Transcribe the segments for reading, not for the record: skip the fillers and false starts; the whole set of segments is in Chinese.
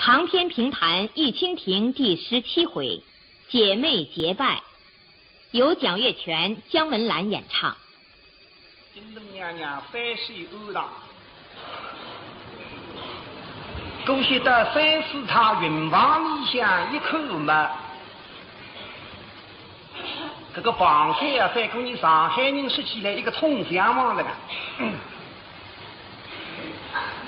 长篇评弹《玉蜻蜓》第17回，姐妹结拜，由蒋月泉、姜文兰演唱。金东娘娘翻水欧堂，姑息得三四趟云房里向一口嘛。这个房山啊，再跟你上海人说起来一个通祥王了个。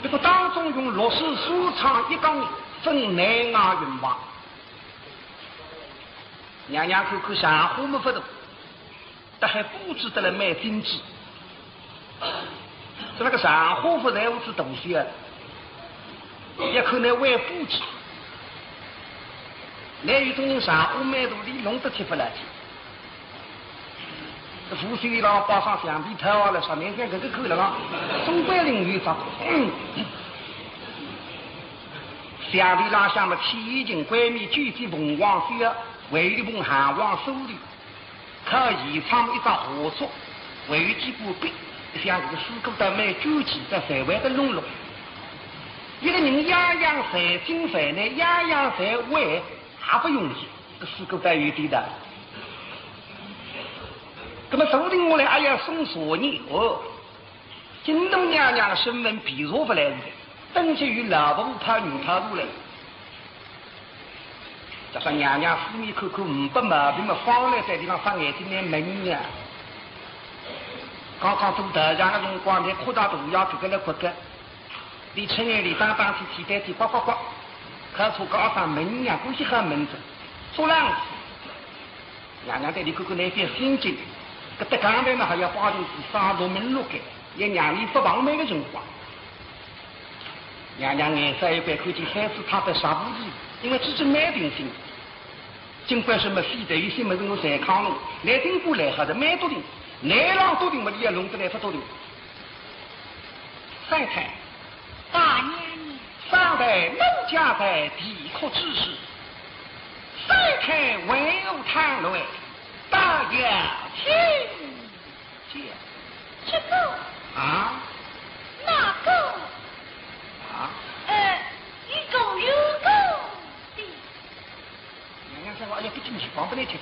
这个当中用六世书唱一纲分南外云房，娘娘看看上花没法度，但还布置得来蛮精致。这那个上花不在屋子东西啊，也可能为布置。那有种人上花蛮多里弄得贴不来去。这扶手一郎挂上橡皮头了，上面看这个口了啊，中国领域上，橡皮浪向的天津冠冕举起凤凰飞，为一捧寒王手里，可以唱一张合作，为几部笔，像这个四个的蛮纠结在社会的笼络。一个人样样在精神呢，样样在为还不容易，这四个在有点的。那么手令我来，哎呀，送索你哦！金东娘娘的身份比若不来的，登基于老婆怕女怕路来。加上娘娘四面口口五百毛病嘛，放来在地方放眼睛来门呀。刚刚做头上的辰光，你扩大度要这个来扩个，你趁眼里当当起起单起呱呱呱，可出高上门呀，估计很门子，做浪子。娘娘在你口口那边心境。搿搭刚才呢还要把东西杀到门路给，也让你不忘每个辰光。娘娘眼色一般看见孩子他在杀无力，因为自己蛮定心。尽管什么非得有些么子我在抗弄，来听过来还是蛮多的，来浪多的么你也弄得来不多的。三太，大娘娘，上代奴家在地阔之时，三太文武堂内。大家听，这个啊，哪个啊？有狗有狗的。娘娘说：“哎呀，不进去，放不来吃吃。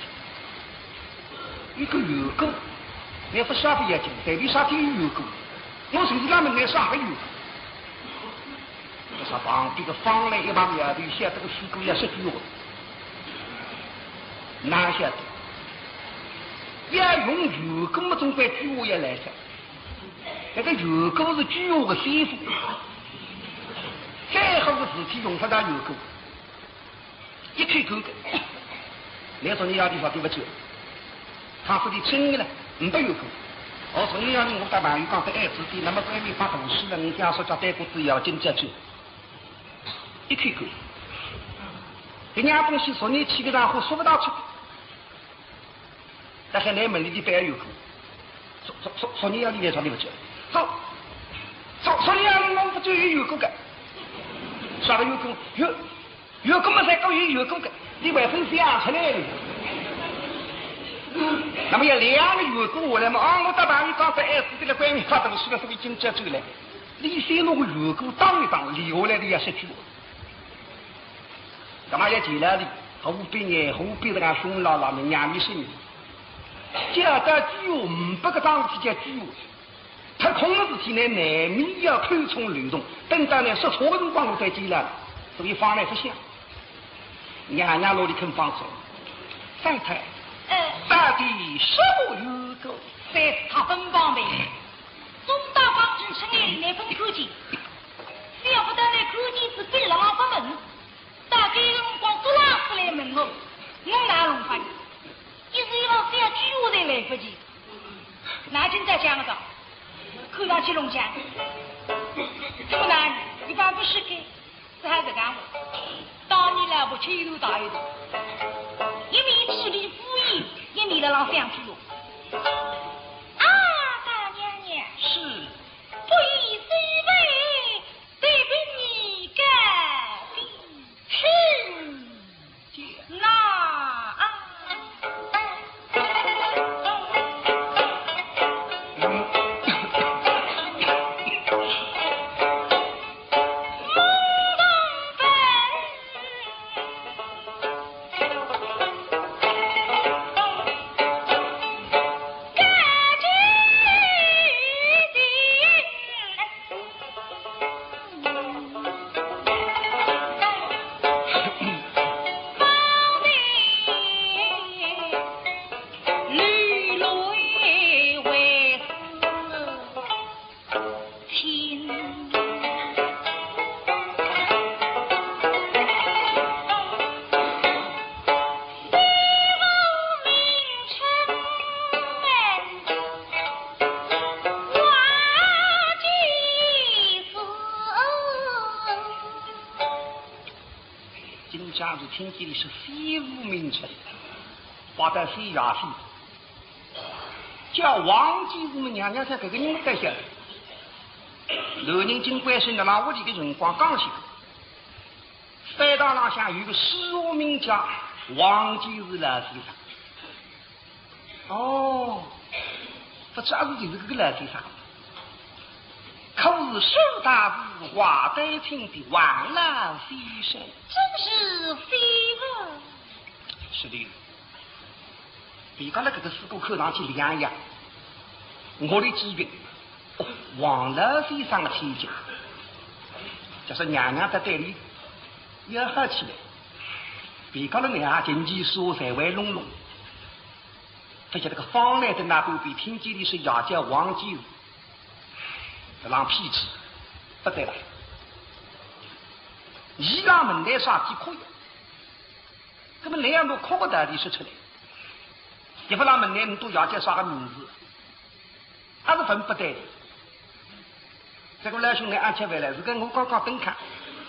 有个有狗，你不杀不要紧，在里杀天有狗，我甚至他们来杀个有狗。这啥旁边个放来一把苗头，像这个水果要10句话，哪晓得？”要用油狗么总归句话也来着，那个油狗是句话的先锋，再好的事体用不上油狗，一开口的，来说你要地方对不起，他说你真的呢，不油狗，我说你要我打朋友讲在爱子的，那么外面发大事了，你想说叫带过子要进家去，一开口，这样东西说你起个然后说不到出。但还来门里的白有口，说你要你来说你不去，说你要我不就有个个，啥个有个有个么才够有个个，你外分想出来的。那么要2个有个我来嘛，我到大鱼刚在爱死的关面发东西了，所以经接走来，你先弄个有个当一当，留下来的要10句。干嘛要进来的？后边呢，后边这个熊姥姥们娘咪生意。叫到句话500个章子叫句话，他空的事体呢，难免要口冲流动。等到呢说错的辰光，我再进来，所以放来不下。娘娘努力肯放手，三太，到底什么有个？在他分帮呗，中大方进深夜里来分口径，想不到那口径是被人不门，大概辰光多拉出来门后，我哪弄法？一时一往非要举我才来不及，哪今在讲的？看上去龙江，这么难，一般不是给，这还是干我。当年来不去有大一的，一面吃力敷衍，一面的让想举我。啊，大娘娘，是不以是为对不你干的是那。今家是听见的是非无名臣，把在谁压飞，叫王继我们娘娘才这个人没得下来。老人经关心的那屋里的辰光刚起，饭堂上向有个诗书名家王继是老先生。哦，不知道就是这个老先生。可是苏大师话得听的王老先生，真是非问。是的，别讲了这个四个口上去量一样，我的机缘，王老先生的天家，就是娘娘在队里也好起来，别讲了那样经济所在为隆隆，而且这个方来的那边比听见的是雅家王继武。这浪脾气不对了，伊拉门来啥几可以，那么那样都哭不得的说出来，也不让门来你都要叫啥个名字，还是分不得的。这个老兄弟按起回来是跟我刚刚登看，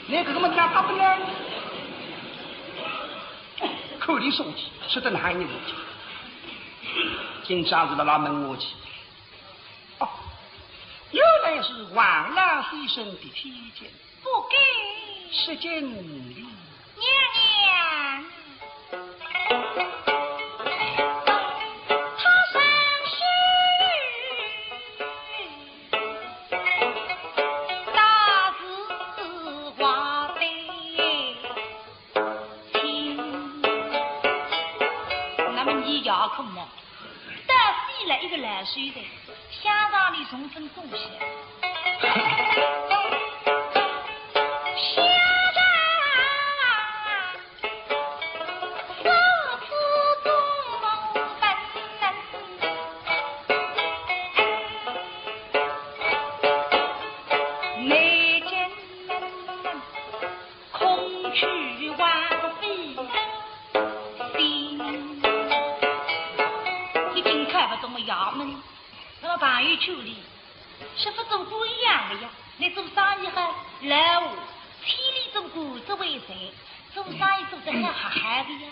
那个么讲他不来，口里说起，说的哪一年去？今朝子的拉门我去。原来是王老先生的天见，不该是见你娘娘。他上去大字画得清，那么你要看嘛，到西来一个老水的。乡上里重分贡献，乡上首次中谋分，内间空去万飞心，已经看不懂了衙门。那么朋友圈里是不做过一样的呀？你做生意和老五千里走过这为谁？做生意做得很哈哈的呀。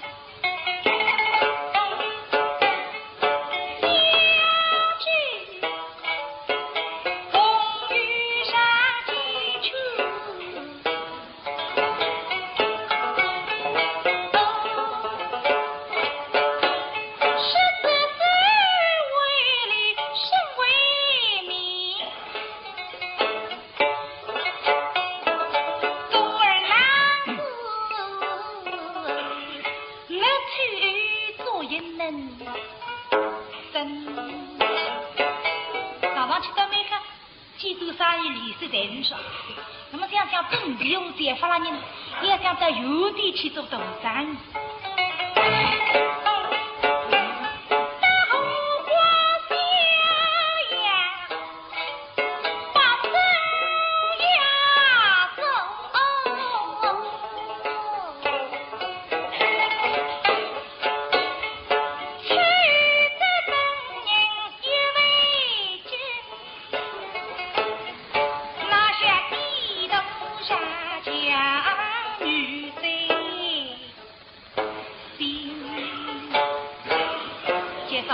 那么想想本地用解放了人，也想在有地去做大生意。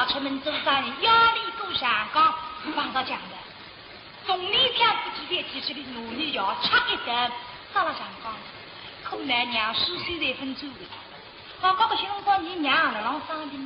出门走生意，压力够上岗。网上讲的，总理想自己在提出的努力要差一等，到了上岗，可难娘10岁才分走的。上岗不行，光你娘了，让上的。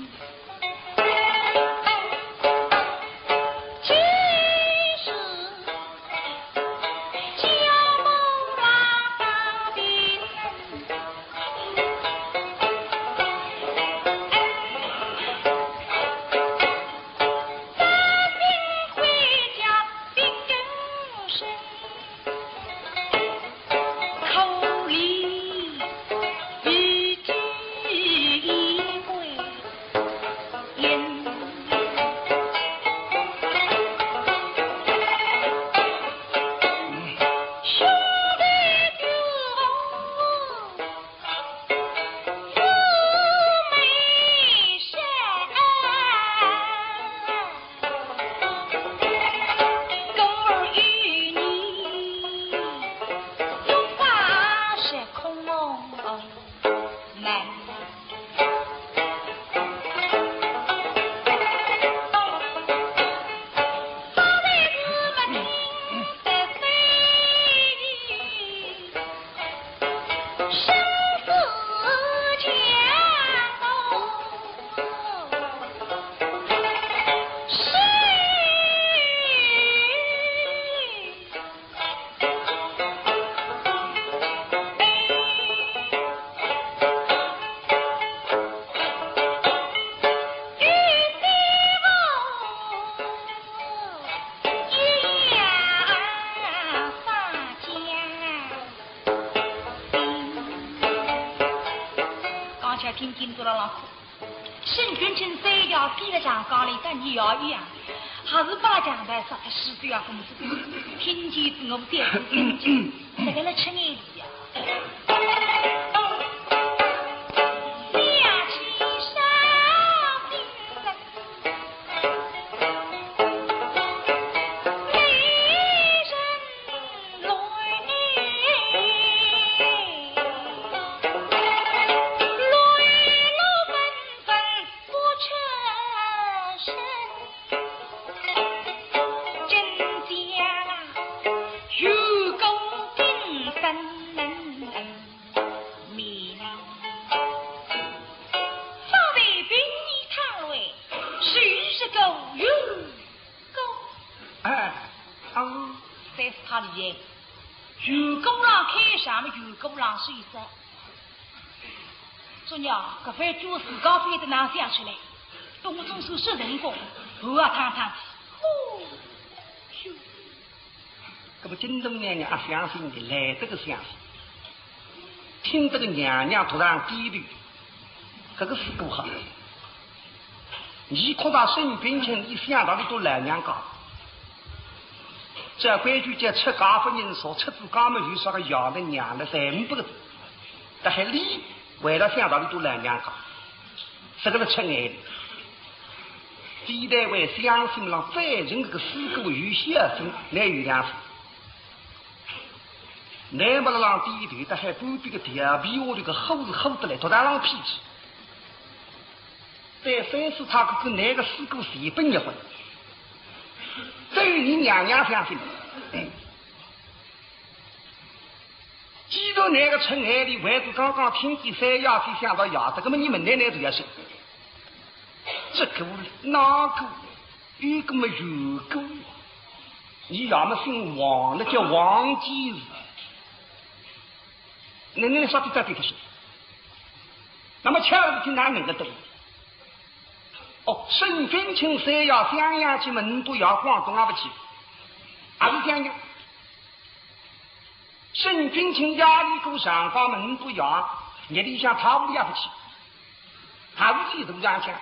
往前听见多了浪哭。沈君清3条比了上岗里跟你要一样，还是把讲台说他10岁要工资，听见我们再不生气，这个了吃眼里呀。是一生，昨娘搿番做事高飞的哪想出来？动中手是人工，头啊烫烫，呼咻。搿不金东娘娘相信的，来这个相信，听这个娘娘突然低头，搿个事故好。你扩大沈君清，你想到的都来娘讲。这规矩叫吃家夫人说，吃子家们就说个养的娘的300个字，但还你为了想到的都来娘讲，这个是吃眼的。第代为相信了反正这个事故有些生来原谅是，乃不让低头，但还不比个调皮我这个吼是吼得来，突然让脾气。在3次他跟那个事故随便一回。对你娘娘相信，记住那个陈爱里，为子刚刚听见3要去想到要的，那么你们奶奶都要信。这个那个有个么有个，你要么姓王，那叫王继子。奶奶说的在对的是，那么恰好听哪能个对？哦，沈君清3要襄阳去门都要广东不去，还是襄阳。沈君清家里够上访门都要，你里想他屋里也不去，还是去都这样讲。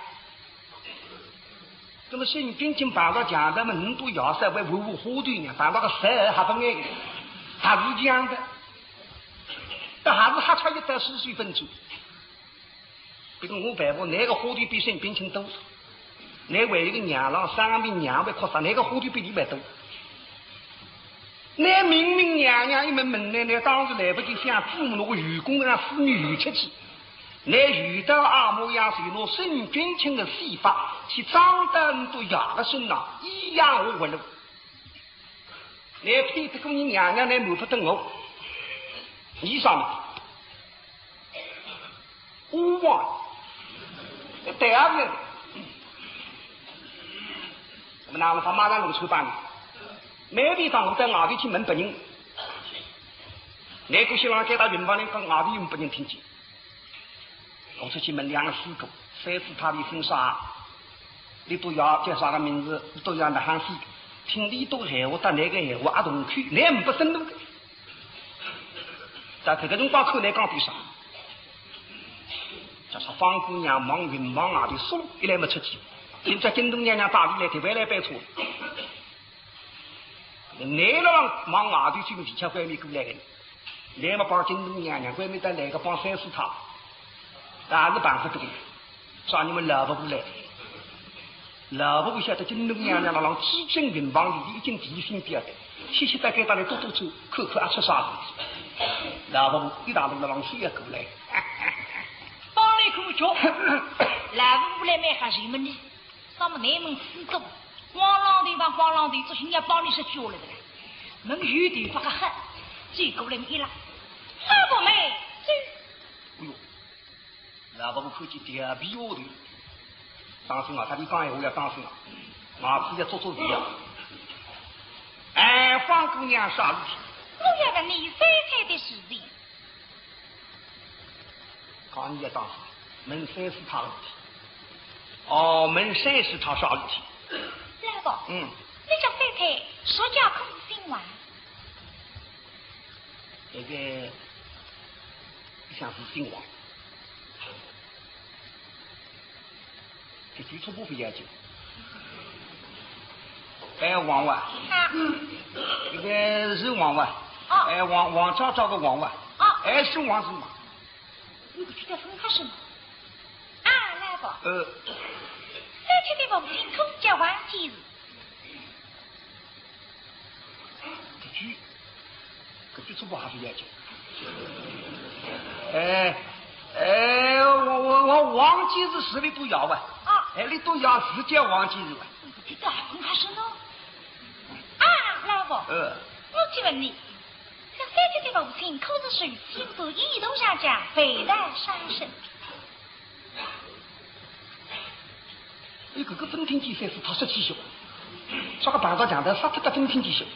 那么沈君清搬到江的门都要稍微维护火堆呢，搬到个12还不爱的，还是这样的，但还是还差1到10岁分钟。这个我爸爸那个火堆比沈君清多。那为一个娘郎3名娘为扩啥？那个火堆比你们多。那明明娘娘一门门奶奶当时来不及想父母那个愚公让妇女愚出去，那遇到阿母样水拿沈君清的戏法去张灯都压了身上，一样我不路。那骗这个你娘娘来摸不得我，你上面，我忘，第2遍。我们他马上弄出办，没地方我在外地去问别人，那个新郎给他云房里跟外地用别人听见，我出去问2个师哥，3次他的姓啥，你都要叫啥个名字，你都要那喊谁，听你都闲话，但那个闲话阿同去，那不深入的，在这个辰光口来讲对啥，就是方姑娘忙云忙外的输一来没出去。现在京东娘娘打理来，特别来摆错。你让往外头去个地球外面过来的，你么帮京东娘娘外面再来个帮3、4趟，但是办法多，说你们老婆不来，老婆不晓得京东娘娘那让几经云房里已经提心吊胆，谢谢大家大家多多走，看看啊出啥事体，老婆一大路让谁也过来，帮来口叫，老婆不来买还谁们呢？咱们内门四个光浪的吧，光浪的，这些人帮你是教了的，能有地方个狠，最过来一了，老婆妹，哎呦，老婆不看见调皮我的，当心啊！他你讲闲话要当心啊！马子要做事啊！哎，方姑娘啥事体？我要问你三菜的事情。讲你要当心，门3是他的事体。哦，门3是他啥事体？老婆，你叫三菜说家可是新话？这个像是新话。这最初不会研究。哎，王娃，这个是王娃，哎，王找个王娃，哎，是王什么？你不记得分开什么？啊，那个，三天的母亲空叫王吉日。这句初步还是研究。我忘记是实力都要吧？哎，你都要时间忘记是吧？这个分开什么？老婆，我去问你，这三天的母亲可是属于心腹一同下家，非但伤身。这个分庭计算是他17宿，这个板道讲的杀他的分庭计算。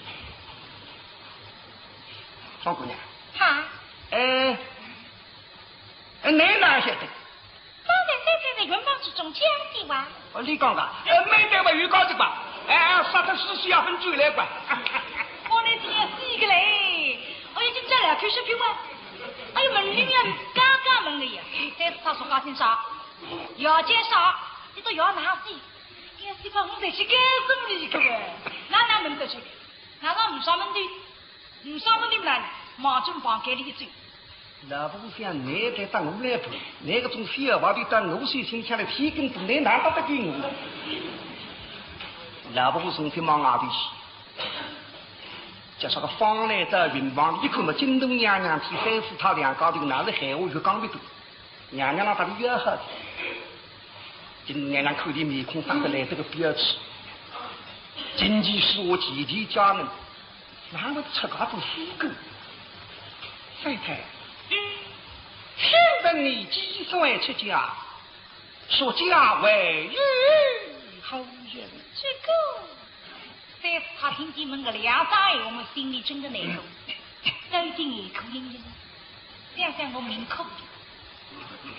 庄姑娘，哪哪晓得？刚才在云邦之中讲的话。你讲的，没得我预告的吧？杀他40要分酒来管。我那天是一个嘞，我已经在了开视频了。哎呦，门里面刚刚门的呀，但是他说话听啥？要介绍，你都要拿死。要是把我再去干什么的一个呗？哪门得去？哪不上门的？不上门的来，马正房给你一嘴。那不想你在当我来补，那个种小娃的当我水心下来提根子，你难道得给我？那不是去忙阿的事，就是个方来的云房，一看嘛，京东娘娘提3、4套2高的，那是海我就讲的多，娘娘让他的约好的，京东娘娘口里面孔长得来这个标志，经济是我姐姐家人。哪会出家做死狗？太太，听得你几岁出家，说家为日好人。这个，但是他听见门个2、3夜，我们心里真的难受，都听一口音音，想想我命苦，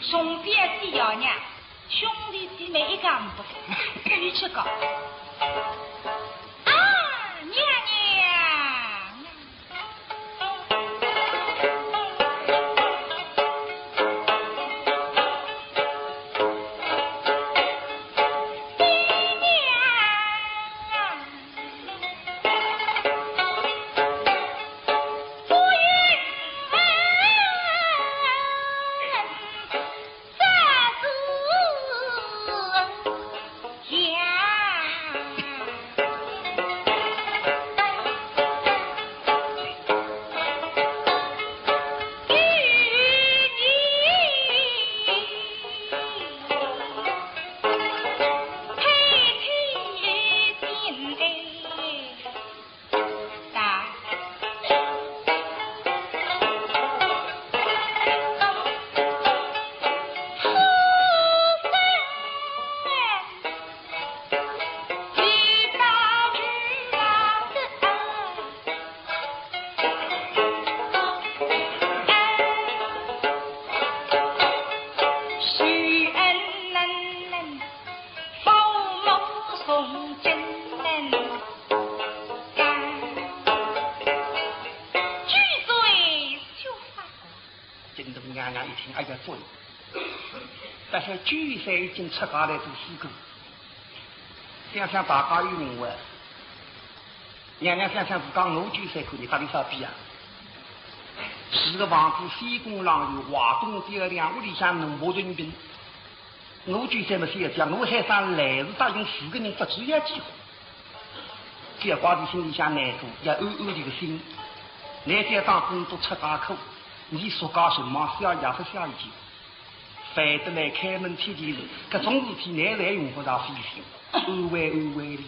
兄弟是要娘，兄弟姐妹一个不分，至于这个。但是9岁已经出家来做死狗，想想大家有人问，娘娘想想自家我9岁可以打的啥比啊？是个王子西宫郎有华东第2辆屋里向农牧人兵，我9岁没写讲，我海上来是答应4个人不只要计划，这挂在心里向难过，也暗暗的个心，那天当中都出家口，你说家什么小也不小一句。反得来开门贴地人，各种事体难来用不着费心，安慰安慰的。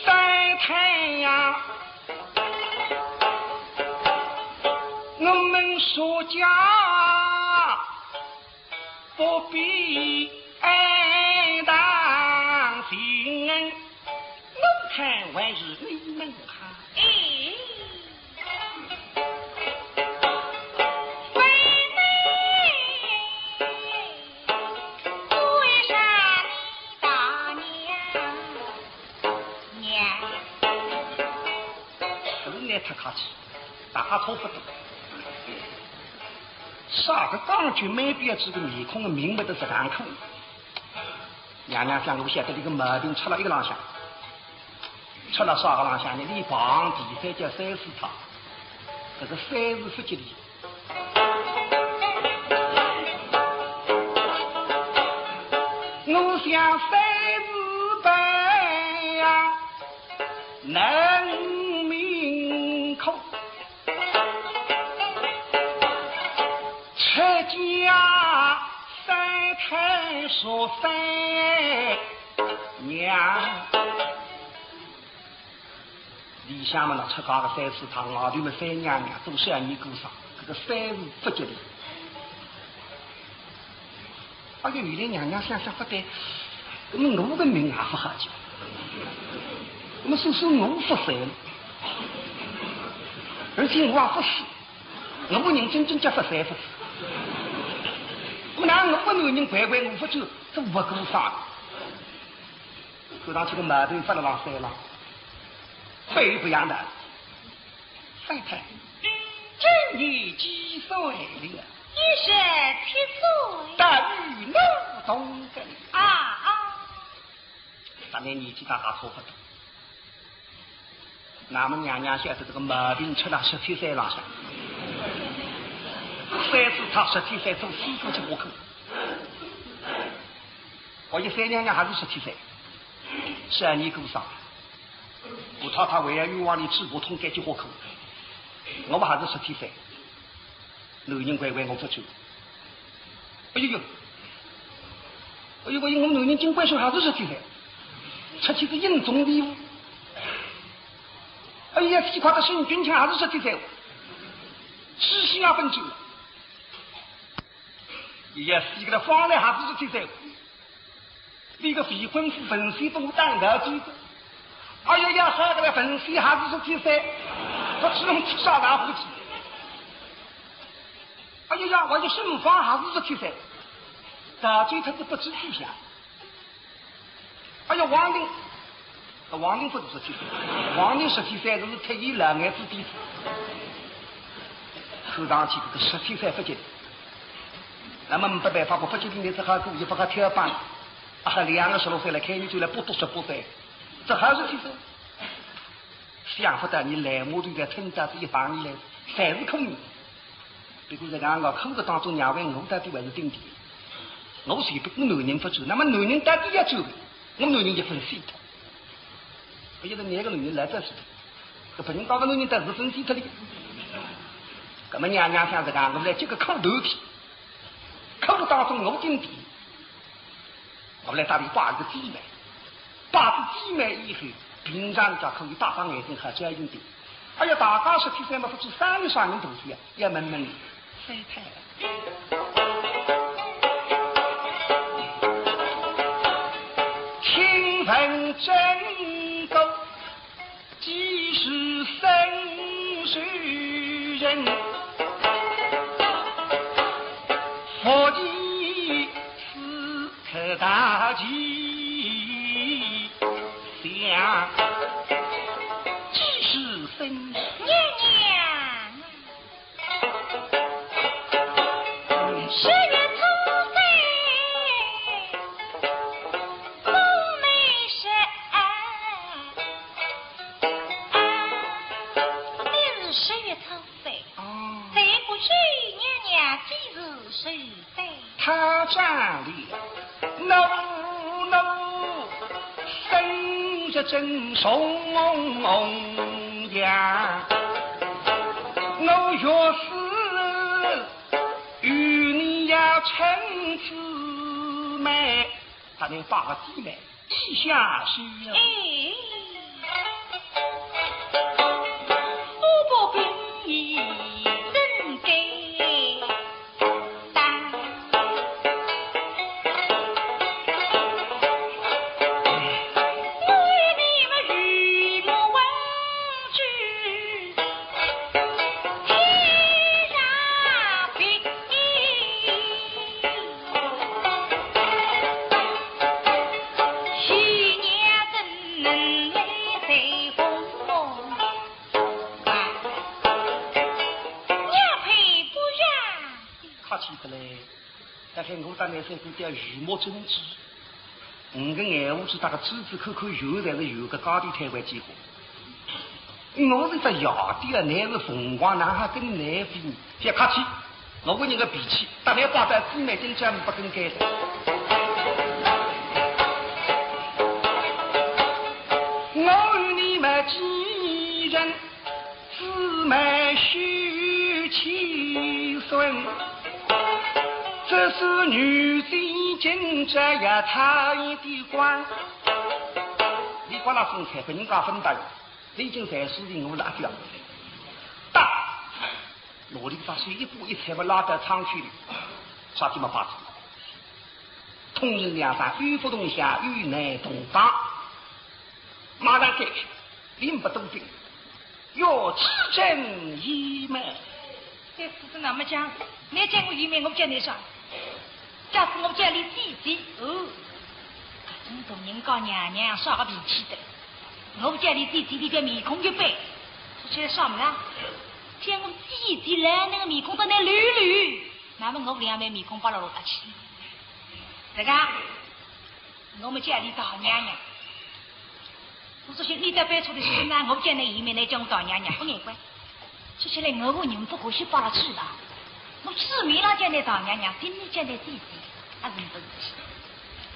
晒太阳，我们说家不必爱当心，我看还是你们看。太客气，大家差不多。啥个刚去没别这个面孔的明白的是干口。娘娘想我晓得这个毛病出了一个浪向，出了啥个浪向呢？你旁第三叫三四套，这个三是不吉利。我想三字本呀，能明口，出家三太说三娘，理想嘛，那出家个三四堂，外头嘛三娘娘都是要你过上，这个三是不吉利。哎呦，原来娘娘想想不对，那么我的命也不好叫，那么说我不善了，而且我也不死，我不认真正叫不善不死。那么那我不男人乖乖我不走，这不够啥？走上去个矛盾发了往山了，非不样的，太太，今年几岁了？17岁，大于老东根咱们年纪大差不多。那么娘娘晓得这个毛病出了17岁上下，三次他17岁做4个去户口，我一三娘娘还是17岁，12年过上，我他为了欲望里治不通该去户口，我们还是17岁。男人乖乖我不走，哎呦，我们男人尽管说还是17岁，出去是应种礼物。哎呀，西瓜的孙军强还是17岁，吃西要分酒。哎呀，西个的方来还是17岁，那个未婚夫分析都当得住。哎呀呀，还个的分析还是17岁，他只能吃啥大胡子。哎呀呀，我的顺方还是17岁，大嘴他是不知去向。哎呀，王林不是17岁，王林17岁是特意两眼子弟子，后上去这个17岁不吉利。那么没办法，我不吉利，你只好故意把他挑板，还2个16岁来开你就来不读18岁，这还是17岁。想不到你来我就在村长这一帮里来，才是空你。比如在讲我口子当中，两位我到底还是顶点，我随便男人不走，那么男人到底要走的，我们男人一分水的，不晓得哪个男人来这是的，这不能搞个男人到是分水的的。那么娘娘想着讲，我们来这个口头体，口当中我顶点，我们来打里挂一个鸡妹，挂个鸡妹以后，平常家可以大放眼睛和这样的。哎呀，大家17岁嘛，不是3个人读书呀，要问问你。太太，听闻真狗，既是生世人，佛的此刻大吉祥，既是生娘娘。10月初3，冬梅山，你是10月初3，在过去娘娘几时10岁？他站里怒，生着真松呀，我若是与你要成姊妹，他能把个姊妹地下去了。我不便宜真给当，我与你们与我忘居天上平，喜娘怎能气的嘞。但是我当年是有点羽毛争执，我跟眼屋子大概支支扣扣有才是有个高地台湾机会。我是只亚地啊，乃是凤凰男孩跟男比，别客气，我问你个脾气，当年挂在姊妹跟前不更改的。我与你们几人姊妹许七孙，这是女贼经这呀太的官，你管那生财被人家分担。已经在事情我拉掉，大努力把水一步一踩把拉到厂区里，啥地方发展？通人两山，与不同乡，与内同党，马上改去，兵不动兵，要持正一门。这事是那么讲，你见过一面，我不见你啥。假使我家里弟弟，真懂人家娘娘耍个脾气的。我家里弟弟里边面孔一白，说起来啥么啦？见我弟弟来那个面孔都那绿绿，那么我两边面孔把老大起。这个，我们家里大娘娘，我说些你在摆出的事呢，我家那一面来叫我大娘娘不眼关。说起来我和你们不可惜把他去了，我志明那家那大娘娘，听你家那弟弟，还认不认识？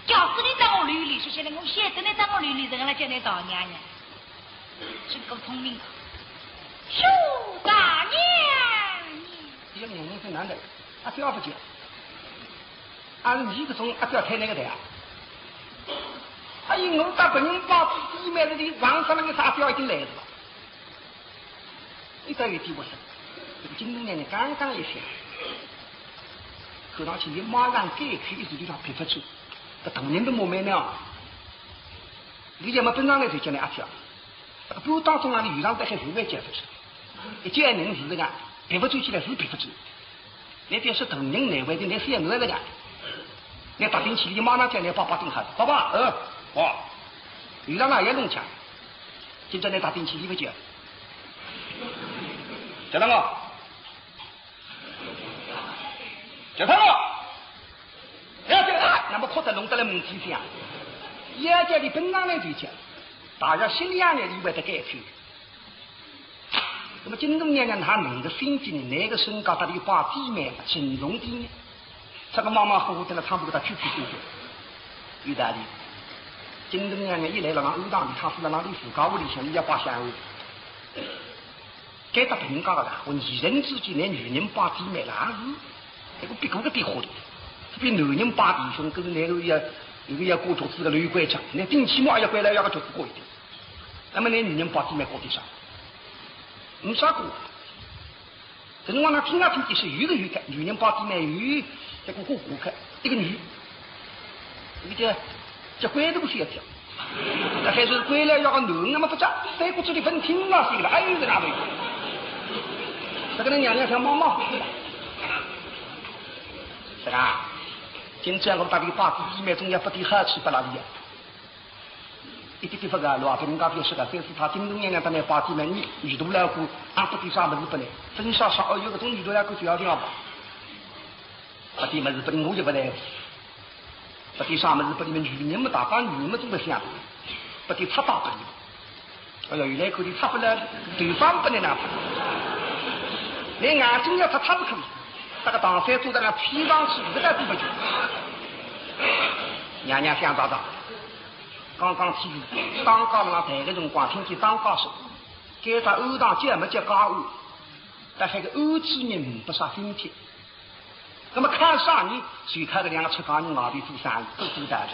假使你当我绿绿，说起来我现在你当我绿绿，人家家那大娘娘。真够聪明的，苏大娘！这个娘娘是男的，不要不接，按是你这种不要开那个的啊！哎呀，我把本人把弟弟买了的网上那个啥标已经来了，一到一点我说，这个金东娘娘刚刚一下，看上去你马上改开一直地方撇不出，这同人都没买呢，你家么本上来就叫你阿飘。不当中那里遇上这些是外接出去，一见人是这个别不住起来是别不住，你别说同人内外的，你是要哪个的？你打定起你马上叫你爸爸定下，爸爸哇，遇上那也弄强，今朝你打定起你不接，叫他我，叫他我，要叫啊，那么可得弄得来问题上，也叫你本上来就讲。大家心里眼里外的改变。那么金东娘娘她哪个心境，哪个身高，她的把地面整容的呢？这个马马虎虎在那唱不给她去去去去。意大利，金东娘娘一来了，让欧当里，她是在那里自家屋里向你要把香味。该到平高了，我女人之间连女人把地面那是那个比这个比活的，比男人把地胸跟那个要过桌子个女鬼长，那顶起码要过来要个桌子过一点。那么那女人把地面过地上，没啥过。这种往那听啊听的是有的有的，女人把地面有这个过看，一个女，一个叫鬼都不需要跳，那还是鬼来要个男，那么不讲，在骨子里分听啊谁了，哎呦在哪里？这个人娘娘像猫猫，是吧？今朝我们大地把地面中间不地好去不哪里呀？一点点不个，老跟人家表示个，但是他金东娘娘在那把地面女多来过，俺不地啥么子不来，分下少有个种女多来过就要这样吧。不地么子不的我就不来，不地啥么子不的们女人们大把女人们都不想，不地差大不的。哎呀，原来可以差不了，对方不能拿。连眼睛要他差不可以。这个当山坐在那披上去，这个地不久。娘娘想找找，刚刚起当家那台个辰光，听见当家说，该在欧当接没接家务，但还个欧之人不啥身体。那么看啥人，就看这两个出家人外边做生意，都做大家。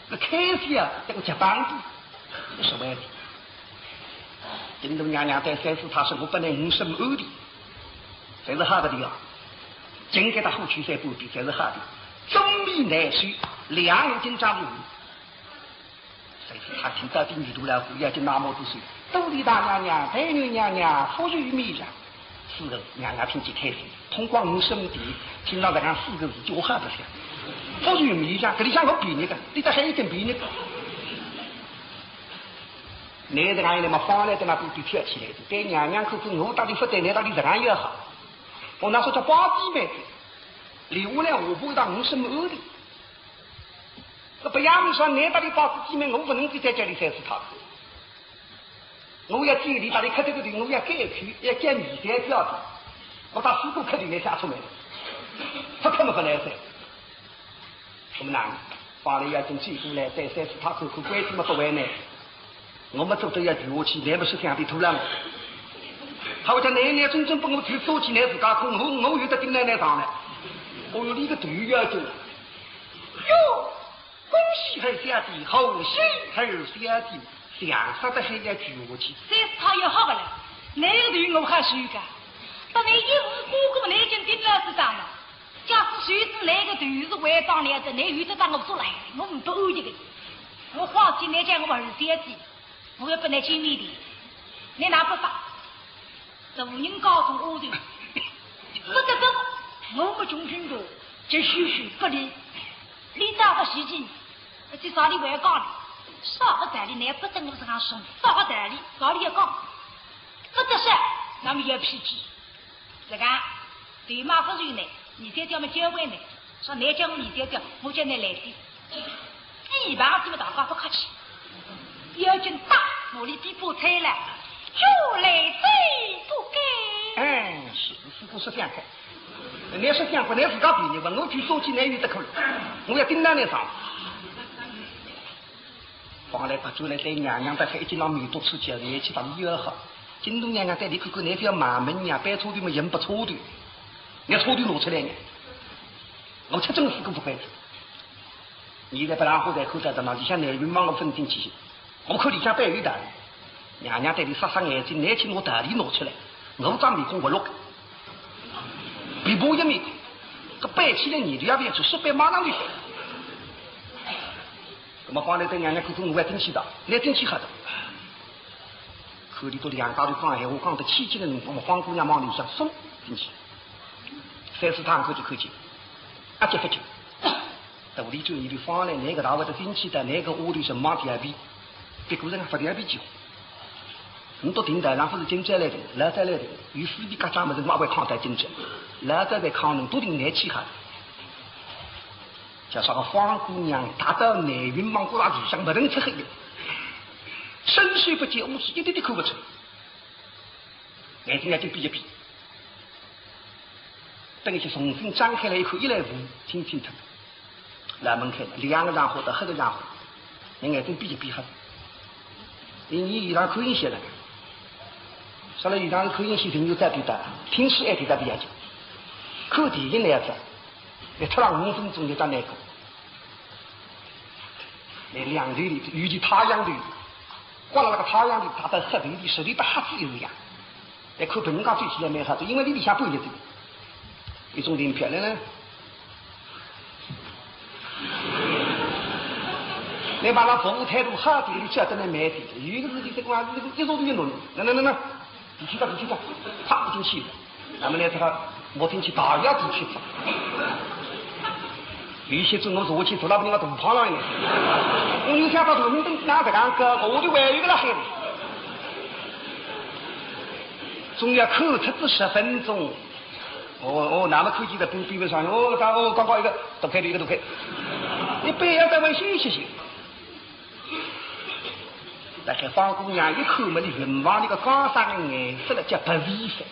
那开始啊，这个接班子，这是问题。金东娘娘在三四他说我不能无生欧的。才是好的地方，尽给他后去在不比才是好的。中米难水，两人经常入。所以他听到的女都来胡也就那么多岁，都李大娘娘、白女娘娘、富裕米呀，四个娘娘听起开心，通过我身体听到这样四个字就好的些。富裕米呀，这里像我比你个，你这还一点比你个。你这样嘛，放来在那边就跳起来的，给娘娘可是我到底不对，你到底这样也好。我那时候叫八弟妹，留下来我不会到5什么恶的。这不阳明说难道你保持机门，我不能够在这里3-4趟。我要建立大家看这个的，我要改区，要改米3条的，我到4个课里面下出来，他根本不来噻。我们哪放了要从最后来在3-4趟口口关系么不完呢？我们做的要举下去，难不是想的突然。他会讲奶奶真正把我提收起来自家空，我有的顶奶奶上来，我有你个队要紧。哟，恭喜还下地，后喜还是下地，想啥的还要举下去。3-4趟要好不了，哪个队我还输个？当然1、5个那已经顶了是长了。假使谁知哪个队是外当来的，你有的当我出来，我不安逸的。我放心来讲，我儿子我要不能亲密的，你拿不法。这无人告诉我的，不得不，我们中军的这虚虚不离，你大个事情，这啥里外讲的，啥个道理你不等我这样说，啥个道理啥里要讲，不得事，那么要脾气。这个对马不瑞呢，你再叫么教会呢，说你叫我你再叫，我叫你来的，一般这么大家不客气，要紧大，我里比不拆了。就来最不该。是不是这样看？你是这样不？你自家比你吧，我去收起南语的口，我要盯到你上。放来把酒来带娘娘的，还一起让米多吃起来，一起到1、2号。京东娘娘带你看看，那条马门呀，摆错的嘛人不错的，你错的拿出来呢。我吃真是个不会。你在不然后在口袋的那里向南云网络分进去，我看里向摆鱼的。娘娘带你杀杀眼睛，拿起我大礼拿出来，我张面孔不落，比不一面，这摆起来你就要变出10倍马上就行。那么放来等娘娘看看我还真气的，来真气喝的，口里头2大就讲闲话，讲得气急的人，我们黄姑娘往里向送进去，3-4趟口就口气，阿姐不久，在屋里就你就放来哪个大位的进去的，哪个屋里是马第二笔，别个人发第二笔酒。你到顶台上不是金寨来的，老寨来的，有4笔旮旯么子马会抗在金寨，老寨在抗人都顶难气哈。叫啥个黄姑娘打到南云芒果大地上，不能吃黑的，深水不见，我是一点点看不出，眼睛就闭一闭，等一些重新张开来一看，一来无，清清透透，来门开了，2个然后到黑个然后，你眼睛闭一闭哈，你衣裳可以写了。说了，有当时口音系统有在对的，平时爱对的比较久。看电影那样子，你突然5分钟就到那个，那2队里，尤其太阳队，光了那个太阳队，打到黑队里，手里的哈子一样。来看本家最起来没啥子，因为你里向不一定，一种挺漂亮呢。你把那服务态度好的，你晓得来买的，有一个是这个话，一种都运动，那。你去到，啪不进去了。咱们来这个摩天去大压进去走。有些中我说我去做那不你个大胖了呢。我有想到头明灯哪这样个，我的还有个那黑的。总要口吃至10分钟。那么口气的比不上，刚刚一个都开的一个都开。你不要再问休息。但是方姑娘一口么的人往那个刚上的颜色了叫不卫生，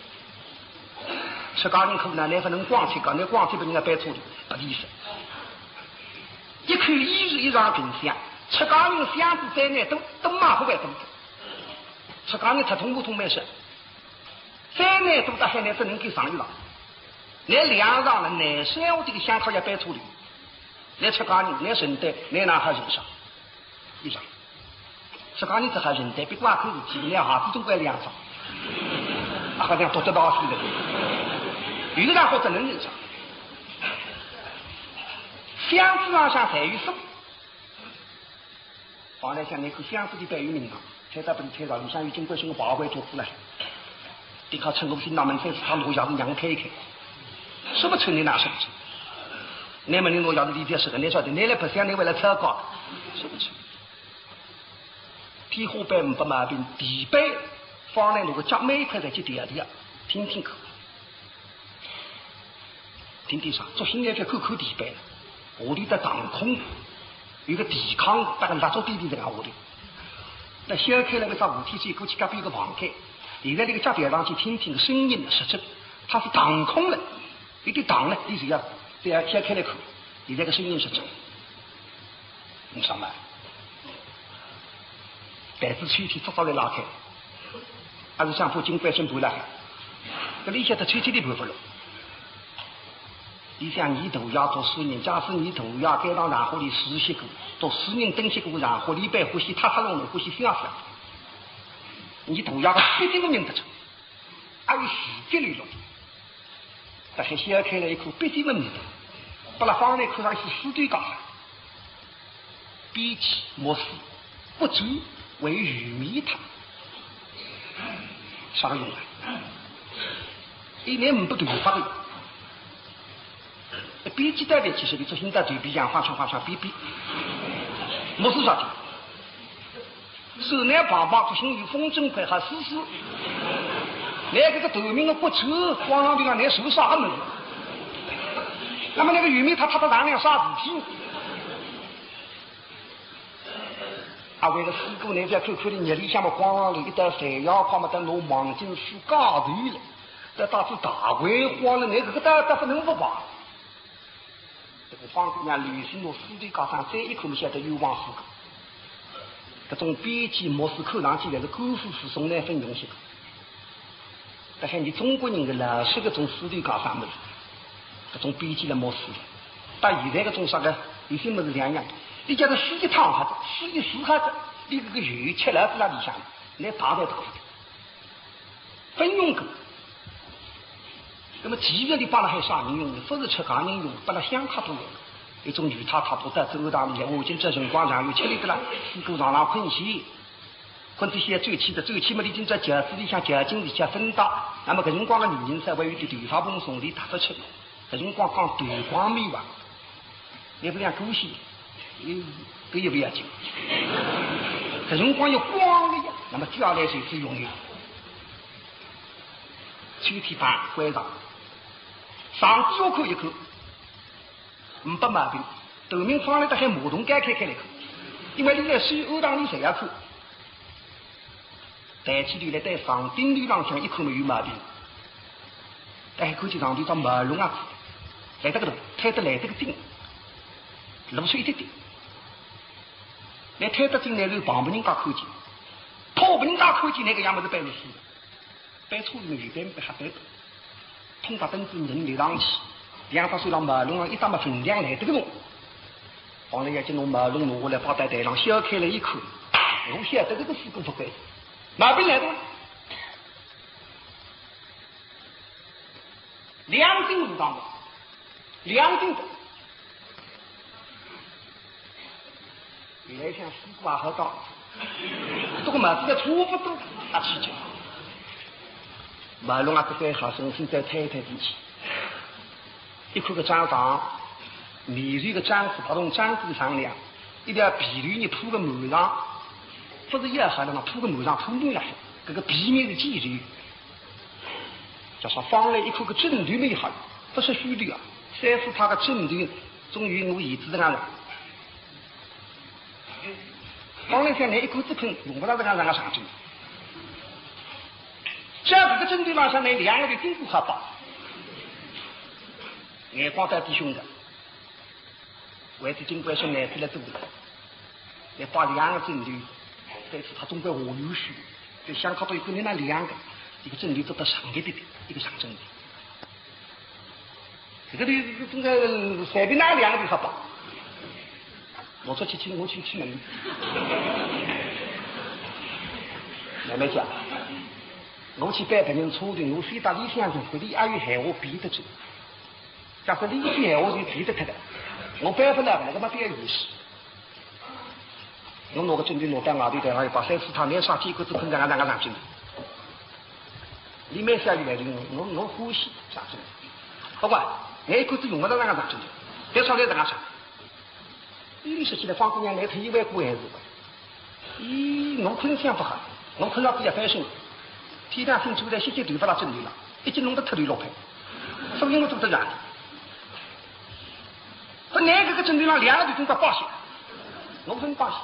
吃高人口呢，那不能光吃高，那光吃不人家摆错的不卫生。一口一日一上冰箱，吃高人箱子在内都马不外动，吃高人他通不通没事，在内都到海内只能给上一了，那2上了内山我这个香草也摆错的，那吃高人那顺带那哪还是不上一上。吃刚你这还人在别挂口子气，你要哈子总归2张，好像多得到似的。有的然后只能认上，箱子上像才有手，放来像那个箱子的白玉名堂，才到不是才到，你像有经过什么保卫做出来，得靠成功心脑门3-4趟路要是娘开一开，说不成你哪说不成？那么你路要是理解是个，你晓得，你来不想你为了超高，说不成。天花板不毛病，地板放来那个脚每一块在去点的，听听口。天天上做新年就口口地板了，下头的堂空有个抵抗，大概拉着弟弟在下头。那小开那个啥五天水过去隔壁一个房间，现在那个家台上去听听声音，实质它是堂空了，有点堂了，你只要这样掀开了口，你这个声音实质。你上来，袋子吹吹，早早的拉开，还是想把金龟身补了，这里下头吹吹的不不了。你想你头要做4年，假使你头要该到然后里实习过，做4年登习过，然后礼拜呼吸，他弄的呼吸这样子，你头要个必定能认得出，还有时间里了，但是先开了一口必定能认得，把它放在口上是死对杠，比起莫斯不足为玉米汤，啥个用啊？1年5不对发的。比起代表其实你做现在对比讲画圈比，没事啥的。手拿棒棒做心有风筝快还试试，那个头名的不丑，光上地上连手啥没有。那么那个玉米他到哪里啥事情？啊，为了4个人在口口的热里向么光上里一袋肥羊泡么等弄黄金树高头了，这导致大会慌了，那个大不能不吧？这个方姑娘旅行到4对高上，再一口没晓得又往4个。这种编辑模式口上起来是功夫服从那份用心。但是你中国人的老是个种4对高上没有，这种编辑的模式，但现在个种啥个有些么是两样的。你叫他死一趟哈子，死一死哈子，你这个鱼吃了在那里向，来打在头的，分用个。那么几个你把它还啥人用的？不是吃干人用，把它香卡多用。一种鱼他不得走到里，我今这辰光上有吃力的啦，4个上困些，困这些走起的走起嘛，你今在饺子里向饺筋里向分大，那么搿辰光的女人稍微有点头发蓬松的打不出，搿辰光讲对光面吧，也不讲勾心，都也不要紧。搿辰光要光的呀，那么接下来就是容易。秋天班关上，上第2口一口，500毛病，头面放了的还马桶盖开了口，因为你在水欧当里谁要口，带起来在上顶里浪向一口没有毛病，但口就上头到马龙啊，来这个头，抬得来这个顶，露出一点点，来抬得进来就旁边人家口进，旁边人家口进那个样子是白如死。白醋的鱼边被还白的，通把灯子人流上去，2把手上马龙上一打么分量来这个弄，往来要进弄马龙弄过来把袋袋上削开了一口，我晓得这个4个不乖，马兵来的2斤5当的，2斤的，原来像4个好高，这个马子的差不多啊7斤。马龙啊，这个好生生在太太进去，一口个张上，米绿个张子，把从张子上量，一条皮绿你铺个门上，不是1号的嘛，铺个门上铺满了，这个皮面是几绿，叫说放了一口个正绿没好，不是虚绿啊，3、4它个正绿，终于我椅子上了，放了下来一口子喷，用不到这个让它上去。这个针对上上来2个的金骨好棒，眼光在弟兄的，为这金龟是奶子来做的，来把2个针对，但是他总归我有许，就想靠到一个你那2个，一个针对做到上一点点，一个上针的，这个随便哪2个都好棒，我说去我去门，妹妹讲。我去摆别人错的，我飞到理想中，回来也有害我比得住。假设理想害我就比得他的，我摆不了，那个嘛别有意思。我拿个针对拿到外头的，还有把3、4趟连上几个都碰上那个上针。里面下雨来的，我呼吸上针。不管哪一个都用不到那个上针，别说来那个上。你说起来，方姑娘来她1万块还是？咦，我困想不好，我困到比较翻身。天亮醒出来，洗洗头发，那针对了，已经弄得特别落拍，所以我做得软。这哪个针对上两个队中的保险，我分保险，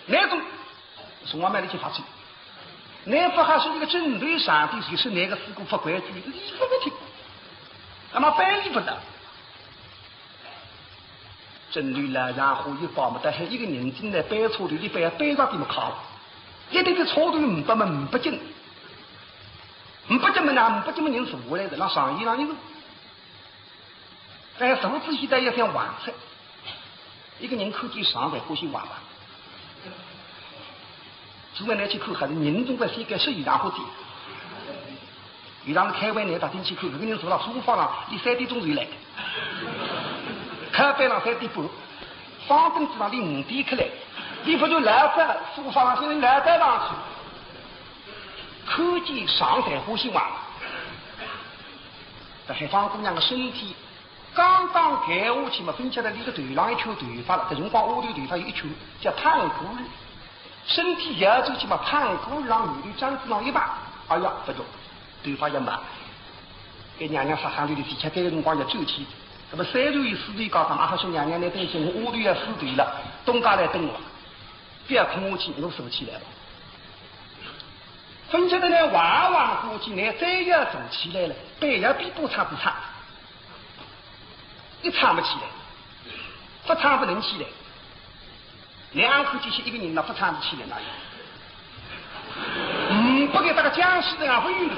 哪种从我买的去发出，哪不还是一个针对上的，就是哪个事故法官理不不听，那么百理不得。针对了，然后一保嘛，但是一个人进来摆错队的摆上怎么考？一对的错队不门不进，不进门呐，不进门人是无来的，让上一让一个。但是不仔细在要想完成，一个人口气上来呼吸完了，主要来去口还是人中的世界是一然后的，一让开完呢，打进去口，这个人说了书房上，你3点钟就来，开班上3点半，方凳子上你5点开来，你不就来在书房上现在来在上去，口气上来呼吸完了，这还方姑娘的身体。刚刚盖下去嘛，分下来你个头上一球头发了，这辰光下头头发有一球叫胖骨儿，身体摇出去嘛，胖骨儿让女的长子上一半，哎呀不中，头发也满，给娘娘杀伤力的底下这个辰光要走起，那么3岁4岁高，他马上说娘娘来担心我下头要死头了，东家来等我，不要空下去，我收起来了。分下来呢，往往过去呢，再要走起来了，背要比不唱不唱。一唱不起来，不唱不能起来，两口就是一个人，那不唱不起来哪有？不给大家讲师的啊，不用。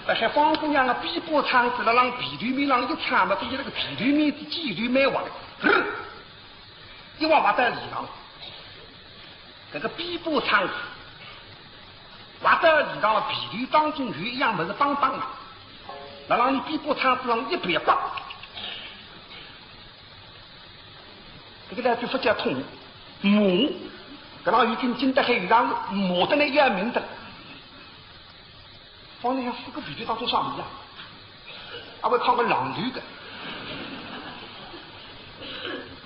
还方姑娘啊，比波唱子了，让皮对面让一唱嘛，比那个皮对面的纪律没完，一往挖到里上，这个比波唱子挖到里上了，皮对当中有一样么子棒棒啊。那让你比波唱子上一百棒，这个呢就不叫痛，磨，这让有根筋的还有让磨的那一样名的，放在像4个比对当中上一样，还会看个狼头的，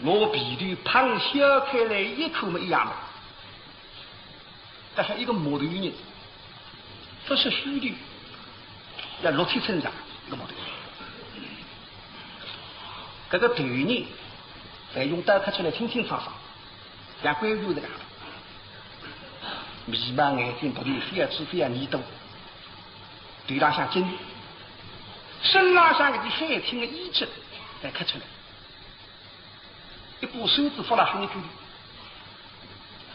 我比对胖削开来一口没一样的，但是一个磨头人，不是虚的，要肉体成长。一个毛头，这个头呢，再用刀刻出来清清爽爽，像龟肉这样，迷茫眼睛不对，非要吃非要泥多，头上像针，身上像个的海青的衣质，再刻出来，一把手指放到胸口里，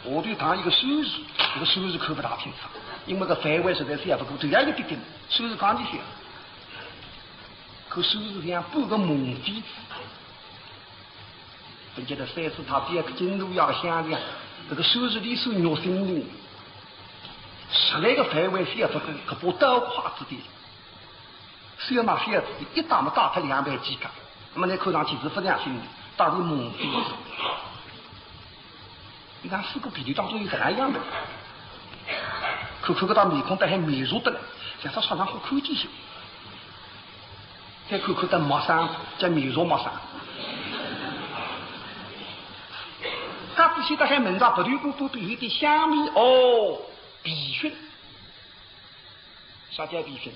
我对当一个手指，这个手指口不大清爽，因为个范围实在是也不够，头上一点点，手指刚进去。可手指像半个猛痱子，并且在3次他第2个进入要响亮，这个手指里手肉心灵，10来个范围也不够，可把刀胯子的，手拿鞋子一打么打他200几个，那么那看上去是非常心的，打的猛痱子。你看4个比例当中有这样的，看个到面孔但还面熟的了，像他常常好看见些。再看看的陌生，叫面熟陌生。他仔细的还闻到不对不对有点香味哦，鼻熏，啥叫鼻熏？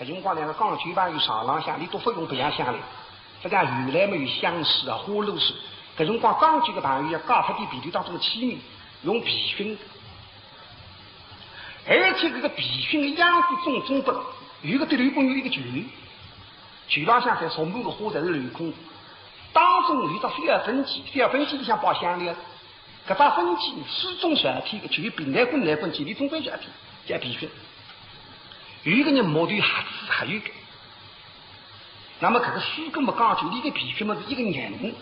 这辰光两个钢锯板有上浪香，你都不用不样香的，这样原来没有香丝啊、花露水。这辰光钢锯的板要搞它的鼻头当中的器皿，用鼻熏，而且这个鼻熏的样子种不，有个对流工有一个锯。渠浪向在上面个花在是镂空，当中有一个小分机，小分机里向包香料，搿把分机始终软体的，就有平来滚机里总归软体，叫皮熏。有一个人毛头还有个，那么搿个4个么讲究，你个皮熏么是一个人，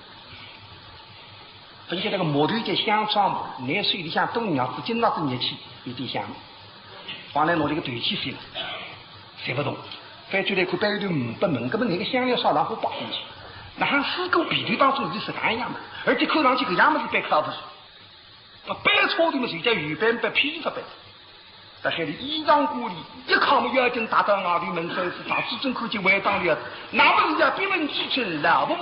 并且那个毛头在香肠嘛，拿水里向冻尿子，经常是热气有点香，放来拿这个对气水了，塞不动。反正来看背头不门，根本那个香料烧然后包进去，那还4个比头当中就是这样的，而且看上去个样子是白靠不住，白错的嘛就叫鱼白白披发白，在海里衣裳锅里一扛么妖精打到外头门口是啥子真看见外当了，那么人家闭门之称了不